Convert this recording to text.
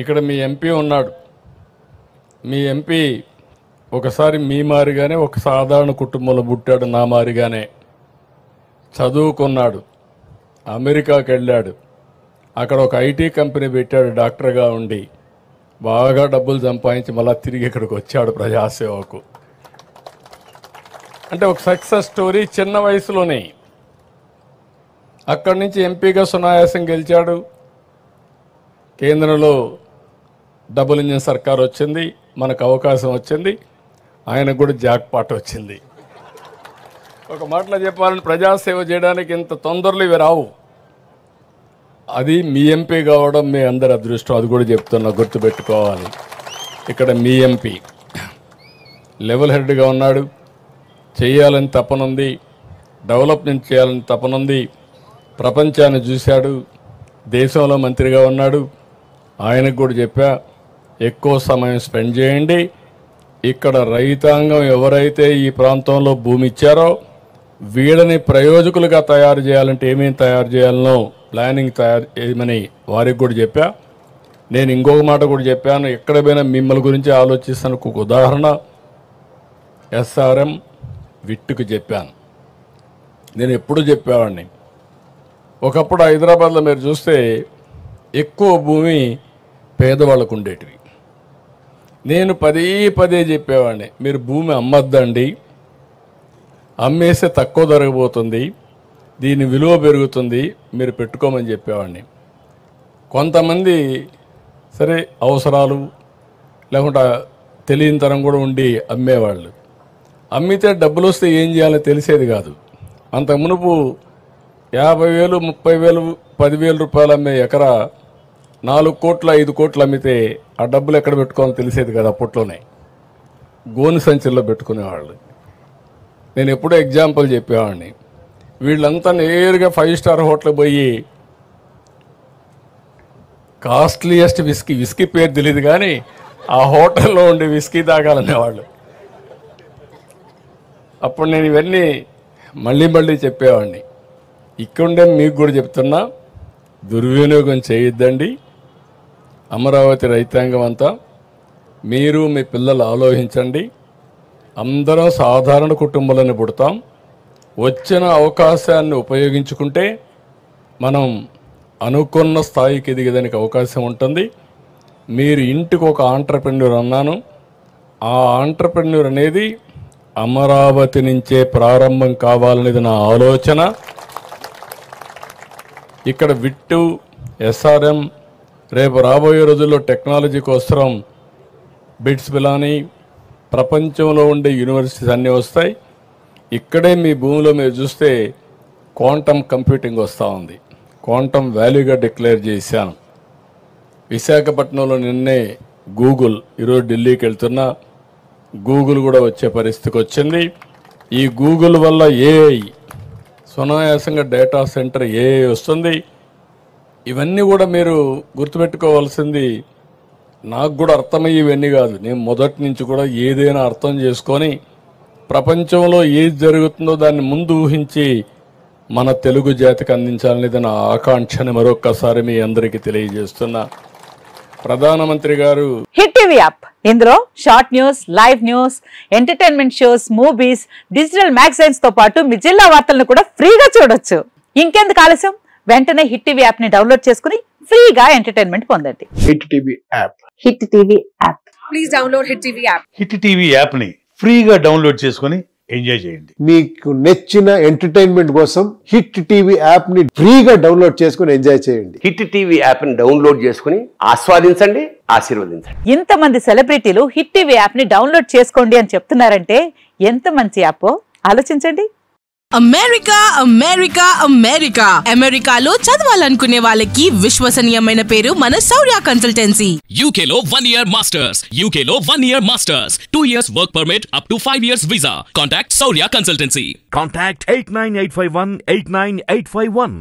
ఇక్కడ మీ ఎంపీ ఉన్నాడు. మీ ఎంపీ ఒకసారి మీ మారిగానే ఒక సాధారణ కుటుంబంలో పుట్టాడు, నా మారిగానే చదువుకున్నాడు, అమెరికాకి వెళ్ళాడు, అక్కడ ఒక ఐటీ కంపెనీ పెట్టాడు డాక్టర్గా ఉండి, బాగా డబ్బులు సంపాదించి మళ్ళీ తిరిగి ఇక్కడికి వచ్చాడు ప్రజాసేవకు. అంటే ఒక సక్సెస్ స్టోరీ. చిన్న వయసులోనే అక్కడి నుంచి ఎంపీగా సునాయాసం గెలిచాడు. కేంద్రంలో డబుల్ ఇంజిన్ సర్కార్ వచ్చింది, మనకు అవకాశం వచ్చింది, ఆయనకు కూడా జాక్ పాట్ వచ్చింది. ఒక మాటలో చెప్పాలని ప్రజాసేవ చేయడానికి ఇంత తొందరలు ఇవి రావు. అది మీ ఎంపీ కావడం మీ అందరి అదృష్టం. అది కూడా చెప్తున్నా, గుర్తుపెట్టుకోవాలి. ఇక్కడ మీ ఎంపీ లెవెల్ హెడ్గా ఉన్నాడు, చేయాలని తపనుంది, డెవలప్మెంట్ చేయాలని తపనుంది, ప్రపంచాన్ని చూశాడు, దేశంలో మంత్రిగా ఉన్నాడు. ఆయనకు కూడా చెప్పా, ఎక్కువ సమయం స్పెండ్ చేయండి. ఇక్కడ రైతాంగం ఎవరైతే ఈ ప్రాంతంలో భూమి ఇచ్చారో వీళ్ళని ప్రయోజకులుగా తయారు చేయాలంటే ఏమేమి తయారు చేయాలనో ప్లానింగ్ తయారు చేయమని వారికి కూడా చెప్పా. నేను ఇంకొక మాట కూడా చెప్పాను, ఎక్కడ పోయినా మిమ్మల్ని గురించి ఆలోచిస్తాను. ఒక ఉదాహరణ ఎస్ఆర్ఎం విట్టుకు చెప్పాను. నేను ఎప్పుడు చెప్పేవాడిని, ఒకప్పుడు హైదరాబాద్లో మీరు చూస్తే ఎక్కువ భూమి పేదవాళ్ళకు ఉండేటివి. నేను పదే చెప్పేవాడిని, మీరు భూమి అమ్మద్దండి, అమ్మేస్తే తక్కువ జరగబోతుంది, దీని విలువ పెరుగుతుంది, మీరు పెట్టుకోమని చెప్పేవాడిని. కొంతమంది సరే అవసరాలు లేకుండా తెలియని తరం కూడా ఉండి అమ్మేవాళ్ళు. అమ్మితే డబ్బులు వస్తే ఏం చేయాలో తెలిసేది కాదు. అంత మునుపు 50,000, 30,000, 10,000 రూపాయలు అమ్మే ఎకరా 4 కోట్లు 5 కోట్లు అమ్మితే ఆ డబ్బులు ఎక్కడ పెట్టుకోవాలో తెలిసేది కదా. అప్పట్లోనే గోను సంచుల్లో పెట్టుకునేవాళ్ళు. నేను ఎప్పుడూ ఎగ్జాంపుల్ చెప్పేవాడిని, వీళ్ళంతా నేరుగా 5 స్టార్ హోటల్ పోయి కాస్ట్లీయెస్ట్ విస్కీ పేరు తెలియదు కానీ ఆ హోటల్లో ఉండి విస్కీ తాగాలనేవాళ్ళు. అప్పుడు నేను ఇవన్నీ మళ్ళీ చెప్పేవాడిని. ఇక్కడుండే మీకు కూడా చెప్తున్నా, దుర్వినియోగం చేయొద్దండి. అమరావతి రైతాంగం అంతా మీరు మీ పిల్లలు ఆలోచించండి. అందరం సాధారణ కుటుంబాలను పుడతాం. వచ్చిన అవకాశాన్ని ఉపయోగించుకుంటే మనం అనుకున్న స్థాయికి ఎదిగేదానికి అవకాశం ఉంటుంది. మీరు ఇంటికి ఒక ఆంట్రప్రెన్యూర్ అన్నాను. ఆ ఆంట్రప్రెన్యూర్ అనేది అమరావతి నుంచే ప్రారంభం కావాలనేది నా ఆలోచన. ఇక్కడ విట్టు, ఎస్ఆర్ఎం, రేపు రాబోయే రోజుల్లో టెక్నాలజీ కోసం బిట్స్ పిలాని ప్రపంచంలో ఉండే యూనివర్సిటీస్ అన్నీ వస్తాయి. ఇక్కడే మీ భూమిలో మీరు చూస్తే క్వాంటమ్ కంప్యూటింగ్ వస్తూ ఉంది. క్వాంటమ్ వాల్యూగా డిక్లేర్ చేశాను. విశాఖపట్నంలో నిన్నే గూగుల్, ఈరోజు ఢిల్లీకి వెళ్తున్నా, గూగుల్ కూడా వచ్చే పరిస్థితికి వచ్చింది. ఈ గూగుల్ వల్ల ఏఐ సునాయాసంగా డేటా సెంటర్ ఏఐ వస్తుంది. ఇవన్నీ కూడా మీరు గుర్తుపెట్టుకోవాల్సింది. నాకు కూడా అర్థమయ్యి ఇవన్నీ కాదు, నేను మొదటి నుంచి కూడా ఏదైనా అర్థం చేసుకొని ప్రపంచంలో ఏది జరుగుతుందో దాన్ని ముందు ఊహించి మన తెలుగు జాతికి అందించాలనేది నా ఆకాంక్షని మరొక్కసారి మీ అందరికీ తెలియజేస్తున్నా. ప్రధానమంత్రి గారు హిట్ టీవీ యాప్, ఇందులో short news, live news, entertainment shows, movies, digital magazines తో పాటు మీ జిల్లా వార్తలను కూడా ఫ్రీగా చూడొచ్చు. ఇంకెందుకు ఆలస్యం, వెంటనే హిట్ టీవీ యాప్ ని డౌన్లోడ్ చేసుకుని ఫ్రీగా ఎంటర్టైన్మెంట్ పొందండి. Hit TV app, hit TV app, please download hit TV app. Hit TV app ని ఫ్రీగా డౌన్లోడ్ చేసుకుని ఎంజాయ్ చేయండి. మీకు నచ్చిన ఎంటర్టైన్మెంట్ కోసం హిట్ టీవీ యాప్ ని ఫ్రీగా డౌన్లోడ్ చేసుకుని ఎంజాయ్ చేయండి. హిట్ టీవీ యాప్ ని డౌన్లోడ్ చేసుకుని ఆస్వాదించండి, ఆశీర్వదించండి. ఇంతమంది సెలబ్రిటీలు హిట్ టీవీ యాప్ ని డౌన్లోడ్ చేసుకోండి అని చెప్తున్నారంటే ఎంత మంచి యాప్ ఆలోచించండి. అమెరికా అమెరికా అమెరికా అమెరికాలో చదవాలనుకునే వాళ్ళకి విశ్వసనీయమైన పేరు మన శౌర్య కన్సల్టెన్సీ. UK లో 1 year masters, UK లో 1 year masters, 2 years work permit up to 5 years visa. Contact Saurya Consultancy. Contact 89851 89851.